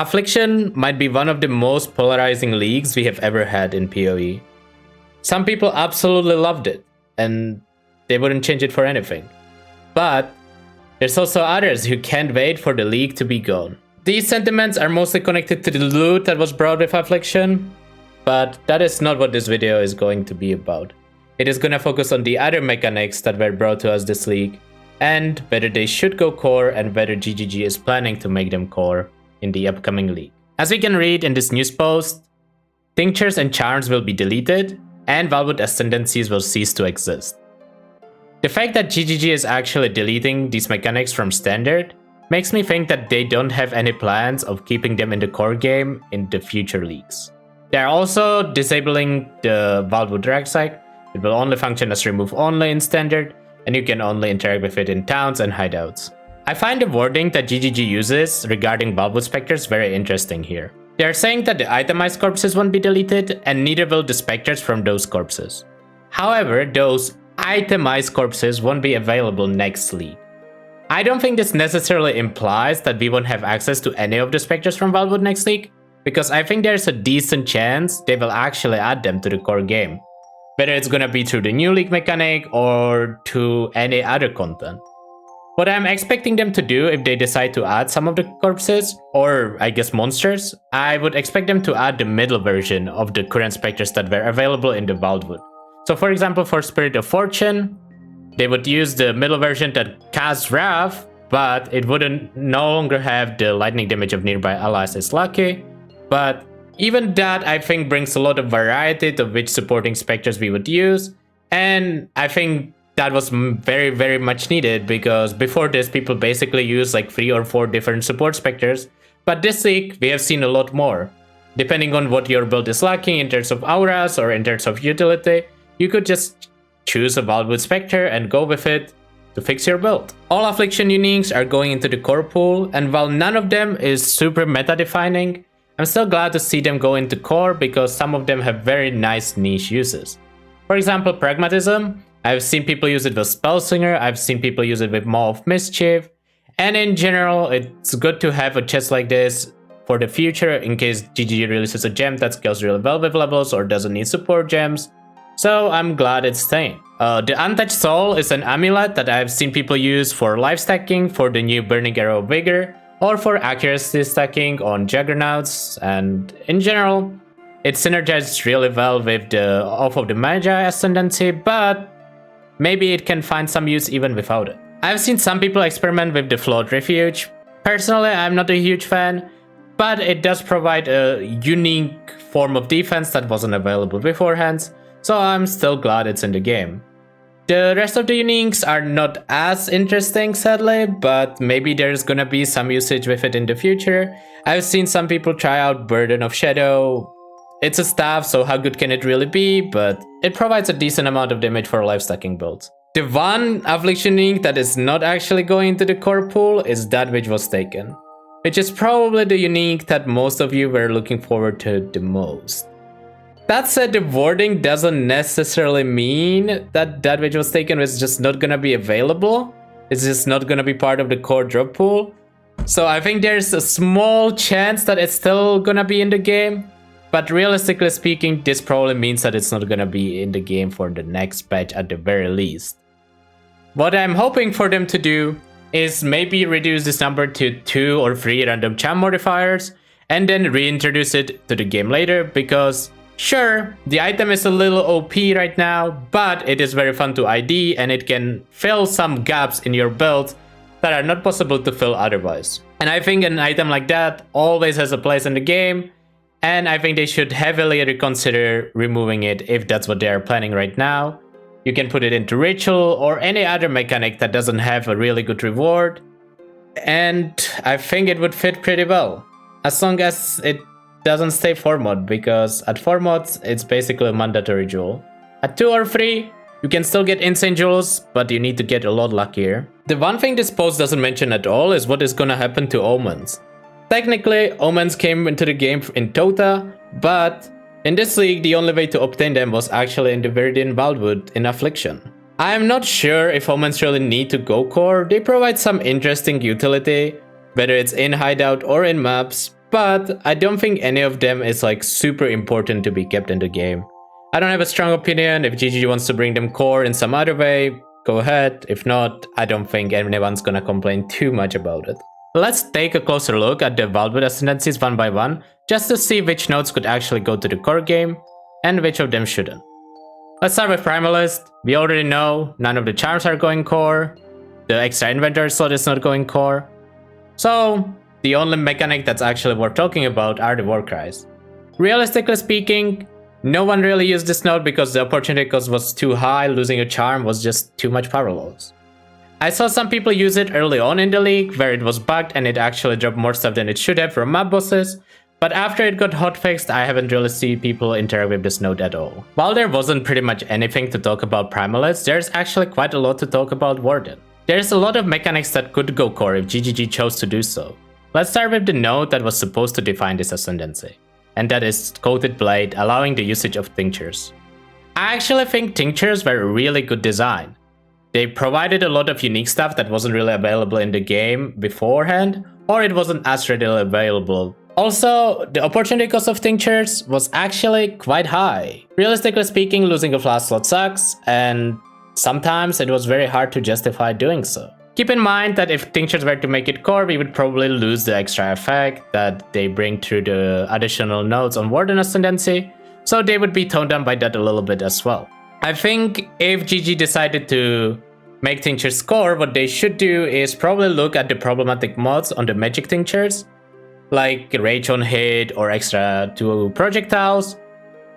Affliction might be one of the most polarizing leagues we have ever had in PoE. Some people absolutely loved it, and they wouldn't change it for anything. But there's also others who can't wait for the league to be gone. These sentiments are mostly connected to the loot that was brought with Affliction, but that is not what this video is going to be about. It is gonna focus on the other mechanics that were brought to us this league, and whether they should go core and whether GGG is planning to make them core in the upcoming league. As we can read in this news post, tinctures and charms will be deleted, and Wildwood ascendancies will cease to exist. The fact that GGG is actually deleting these mechanics from standard makes me think that they don't have any plans of keeping them in the core game in the future leagues. They are also disabling the Wildwood Rucksack. It will only function as remove only in standard, and you can only interact with it in towns and hideouts. I find the wording that GGG uses regarding Wildwood Spectres very interesting here. They are saying that the itemized corpses won't be deleted, and neither will the specters from those corpses. However, those itemized corpses won't be available next league. I don't think this necessarily implies that we won't have access to any of the specters from Wildwood next league, because I think there's a decent chance they will actually add them to the core game, whether it's gonna be through the new league mechanic or to any other content. What I'm expecting them to do if they decide to add some of the corpses, or I guess monsters, I would expect them to add the middle version of the current specters that were available in the Wildwood. So for example, for Spirit of Fortune, they would use the middle version that casts Wrath, but it wouldn't no longer have the lightning damage of nearby allies as lucky. But even that, I think, brings a lot of variety to which supporting specters we would use, and I think that was very, very much needed, because before this, people basically use like 3 or 4 different support specters, but this week we have seen a lot more. Depending on what your build is lacking in terms of auras or in terms of utility, you could just choose a Wildwood Spectre and go with it to fix your build. All Affliction uniques are going into the core pool, and while none of them is super meta-defining, I'm still glad to see them go into core because some of them have very nice niche uses. For example, Pragmatism. I've seen people use it with Spellslinger, I've seen people use it with Maw of Mischief, and in general, it's good to have a chest like this for the future in case GGG releases a gem that scales really well with levels or doesn't need support gems, so I'm glad it's staying. The Untouched Soul is an amulet that I've seen people use for life stacking for the new Burning Arrow of Vigor, or for accuracy stacking on Juggernauts, and in general, it synergizes really well with the Oath of the Magi Ascendancy, but maybe it can find some use even without it. I've seen some people experiment with the Float Refuge. Personally, I'm not a huge fan, but it does provide a unique form of defense that wasn't available beforehand, so I'm still glad it's in the game. The rest of the uniques are not as interesting, sadly, but maybe there's gonna be some usage with it in the future. I've seen some people try out Burden of Shadow. It's a staff, so how good can it really be, but it provides a decent amount of damage for life stacking builds. The one Affliction unique that is not actually going into the core pool is that which was taken, which is probably the unique that most of you were looking forward to the most. That said, the wording doesn't necessarily mean that that which was taken is just not gonna be available. It's just not gonna be part of the core drop pool. So I think there's a small chance that it's still gonna be in the game. But realistically speaking, this probably means that it's not gonna be in the game for the next patch at the very least. What I'm hoping for them to do is maybe reduce this number to 2 or 3 random charm modifiers and then reintroduce it to the game later, because sure, the item is a little OP right now, but it is very fun to ID and it can fill some gaps in your build that are not possible to fill otherwise. And I think an item like that always has a place in the game, and I think they should heavily reconsider removing it if that's what they are planning right now. You can put it into Ritual or any other mechanic that doesn't have a really good reward, and I think it would fit pretty well, as long as it doesn't stay 4 mod, because at 4 mods it's basically a mandatory jewel. At 2 or 3, you can still get insane jewels, but you need to get a lot luckier. The one thing this post doesn't mention at all is what is gonna happen to Omens. Technically, Omens came into the game in Tota, but in this league the only way to obtain them was actually in the Viridian Wildwood in Affliction. I am not sure if Omens really need to go core. They provide some interesting utility, whether it's in hideout or in maps, but I don't think any of them is like super important to be kept in the game. I don't have a strong opinion. If GGG wants to bring them core in some other way, go ahead. If not, I don't think anyone's gonna complain too much about it. Let's take a closer look at the Wildwood ascendancies one by one, just to see which nodes could actually go to the core game, and which of them shouldn't. Let's start with Primalist. We already know none of the charms are going core, the extra inventory slot is not going core, so the only mechanic that's actually worth talking about are the war cries. Realistically speaking, no one really used this node because the opportunity cost was too high, losing a charm was just too much power loss. I saw some people use it early on in the league, where it was bugged and it actually dropped more stuff than it should have from map bosses, but after it got hotfixed, I haven't really seen people interact with this node at all. While there wasn't pretty much anything to talk about Primalist, there's actually quite a lot to talk about Warden. There's a lot of mechanics that could go core if GGG chose to do so. Let's start with the node that was supposed to define this ascendancy, and that is Coated Blade, allowing the usage of tinctures. I actually think tinctures were a really good design. They provided a lot of unique stuff that wasn't really available in the game beforehand, or it wasn't as readily available. Also, the opportunity cost of tinctures was actually quite high. Realistically speaking, losing a flask slot sucks, and sometimes it was very hard to justify doing so. Keep in mind that if tinctures were to make it core, we would probably lose the extra effect that they bring through the additional nodes on Warden Ascendancy, so they would be toned down by that a little bit as well. I think if GG decided to make tinctures core, what they should do is probably look at the problematic mods on the magic tinctures, like Rage on Hit or extra 2 projectiles,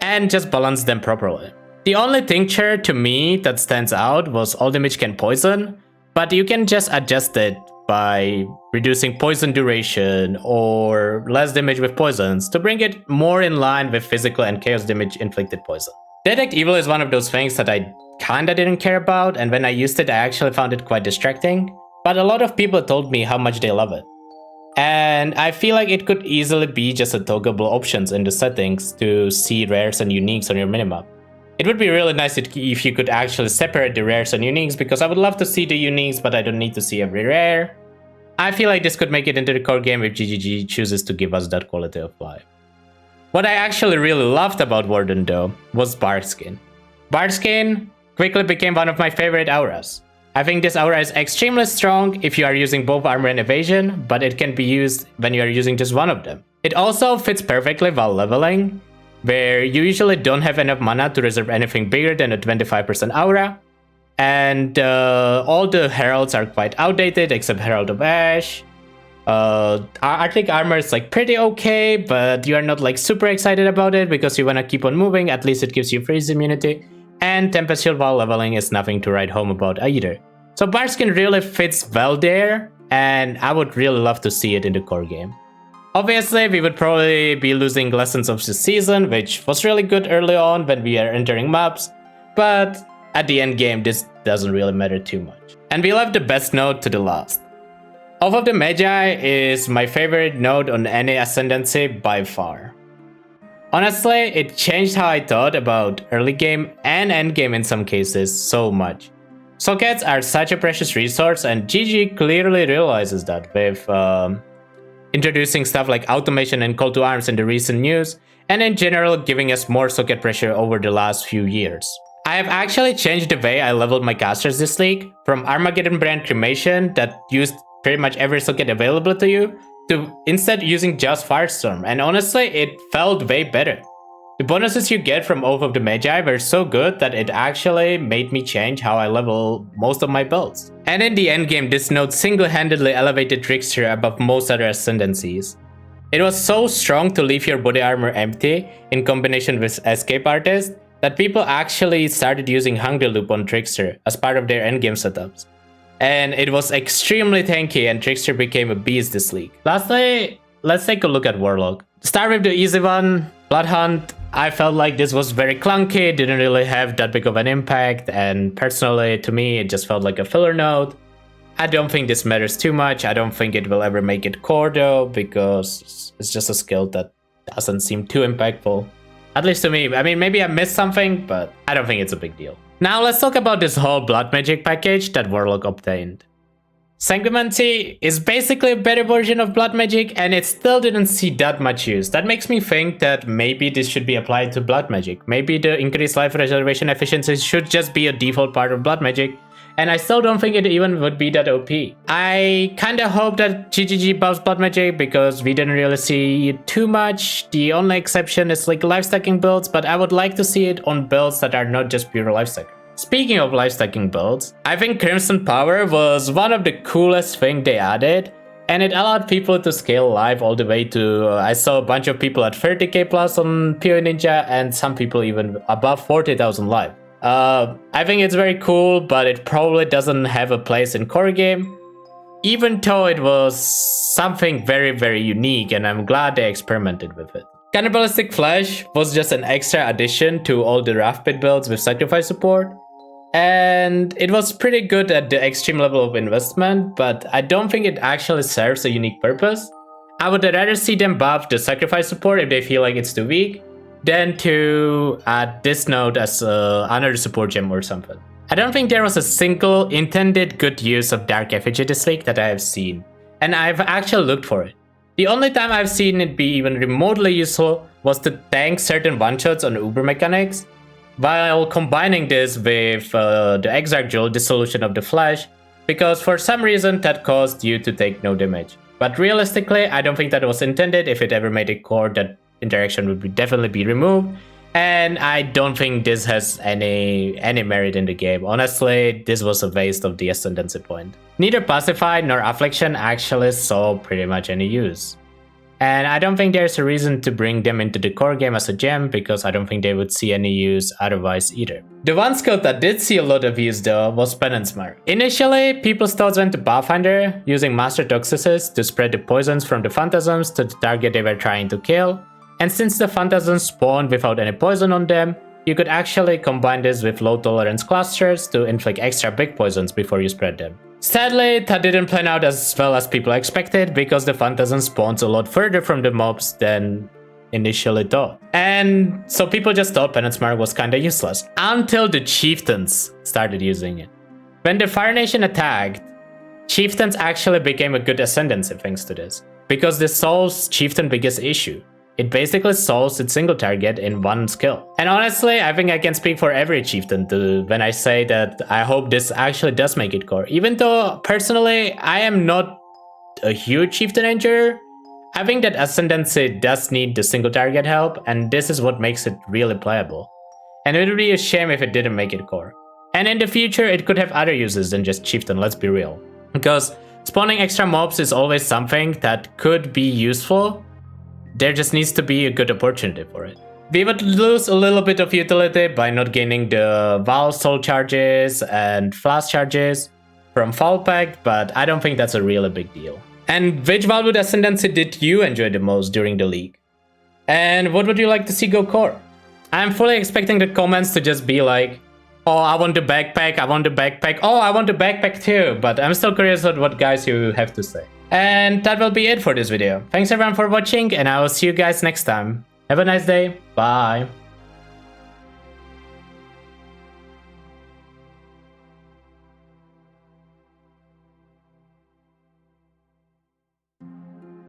and just balance them properly. The only tincture to me that stands out was All Damage Can Poison, but you can just adjust it by reducing poison duration or less damage with poisons to bring it more in line with physical and chaos damage inflicted poison. Detect Evil is one of those things that I kinda didn't care about, and when I used it I actually found it quite distracting, but a lot of people told me how much they love it. And I feel like it could easily be just a toggleable options in the settings to see rares and uniques on your minimap. It would be really nice if you could actually separate the rares and uniques, because I would love to see the uniques, but I don't need to see every rare. I feel like this could make it into the core game if GGG chooses to give us that quality of life. What I actually really loved about Warden though was Barkskin. Barkskin quickly became one of my favorite auras. I think this aura is extremely strong if you are using both armor and evasion, but it can be used when you are using just one of them. It also fits perfectly while leveling, where you usually don't have enough mana to reserve anything bigger than a 25% aura, and all the heralds are quite outdated except Herald of Ash. Arctic armor is like pretty okay, but you are not like super excited about it because you want to keep on moving. At least it gives you freeze immunity, and Tempest Shield while leveling is nothing to write home about either. So Barkskin really fits well there, and I would really love to see it in the core game. Obviously, we would probably be losing Lessons of the Season, which was really good early on when we are entering maps, but at the end game, this doesn't really matter too much. And we left the best node to the last. Oath of the Magi is my favorite node on any Ascendancy by far. Honestly, it changed how I thought about early game and end game in some cases so much. Sockets are such a precious resource, and GG clearly realizes that with introducing stuff like automation and call to arms in the recent news, and in general giving us more socket pressure over the last few years. I have actually changed the way I leveled my casters this league, from Armageddon brand Cremation that used pretty much every socket available to you, to instead using just Firestorm, and honestly it felt way better. The bonuses you get from Oath of the Magi were so good that it actually made me change how I level most of my builds. And in the endgame, this node single-handedly elevated Trickster above most other ascendancies. It was so strong to leave your body armor empty in combination with Escape Artist that people actually started using Hungry Loop on Trickster as part of their endgame setups. And it was extremely tanky, and Trickster became a beast this league. Lastly, let's take a look at Warlock. Start with the easy one, Bloodhunt. I felt like this was very clunky, didn't really have that big of an impact, and personally, to me, it just felt like a filler node. I don't think this matters too much. I don't think it will ever make it core though, because it's just a skill that doesn't seem too impactful. At least to me. I mean, maybe I missed something, but I don't think it's a big deal. Now let's talk about this whole blood magic package that Warlock obtained. Sanguimancy is basically a better version of Blood Magic, and it still didn't see that much use. That makes me think that maybe this should be applied to Blood Magic. Maybe the increased life reservation efficiency should just be a default part of Blood Magic, and I still don't think it even would be that OP. I kinda hope that GGG buffs Blood Magic because we didn't really see it too much. The only exception is like life stacking builds, but I would like to see it on builds that are not just pure life stacking. Speaking of life stacking builds, I think Crimson Power was one of the coolest things they added, and it allowed people to scale life all the way to, I saw a bunch of people at 30k plus on PoE Ninja, and some people even above 40,000 life. I think it's very cool, but it probably doesn't have a place in core game, even though it was something very unique, and I'm glad they experimented with it. Cannibalistic Flesh was just an extra addition to all the Wrath Pit builds with sacrifice support, and it was pretty good at the extreme level of investment, but I don't think it actually serves a unique purpose. I would rather see them buff the sacrifice support if they feel like it's too weak, than to add this node as another support gem or something. I don't think there was a single intended good use of Dark Effigy this week that I have seen, and I've actually looked for it. The only time I've seen it be even remotely useful was to tank certain one-shots on Uber mechanics, while combining this with the Exarch Jewel Dissolution of the Flesh, because for some reason that caused you to take no damage. But realistically, I don't think that was intended. If it ever made a core, that interaction would definitely be removed, and I don't think this has any merit in the game. Honestly, this was a waste of the Ascendancy point. Neither Pacify nor Affliction actually saw pretty much any use, and I don't think there's a reason to bring them into the core game as a gem, because I don't think they would see any use otherwise either. The one skill that did see a lot of use though was Penance Mark. Initially, people's thoughts went to Pathfinder, using Master Toxicist to spread the poisons from the phantasms to the target they were trying to kill. And since the phantasms spawned without any poison on them, you could actually combine this with low tolerance clusters to inflict extra big poisons before you spread them. Sadly, that didn't plan out as well as people expected, because the phantasm spawns a lot further from the mobs than initially thought. And so people just thought Penance Mark was kinda useless, until the chieftains started using it. When the Fire Nation attacked, chieftains actually became a good ascendancy thanks to this, because this solves chieftain biggest issue. It basically solves its single target in one skill. And honestly, I think I can speak for every chieftain when I say that I hope this actually does make it core. Even though, personally, I am not a huge chieftain enjoyer, I think that Ascendancy does need the single target help, and this is what makes it really playable. And it would be a shame if it didn't make it core. And in the future, it could have other uses than just chieftain, let's be real. Because spawning extra mobs is always something that could be useful. There just needs to be a good opportunity for it. We would lose a little bit of utility by not gaining the Val Soul charges and Flask charges from Foul Pact, but I don't think that's a really big deal. And which Valwood Ascendancy did you enjoy the most during the league? And what would you like to see go core? I'm fully expecting the comments to just be like, oh, I want the backpack, I want the backpack, oh, I want the backpack too, but I'm still curious about what guys you have to say. And that will be it for this video. Thanks everyone for watching, and I will see you guys next time. Have a nice day. Bye.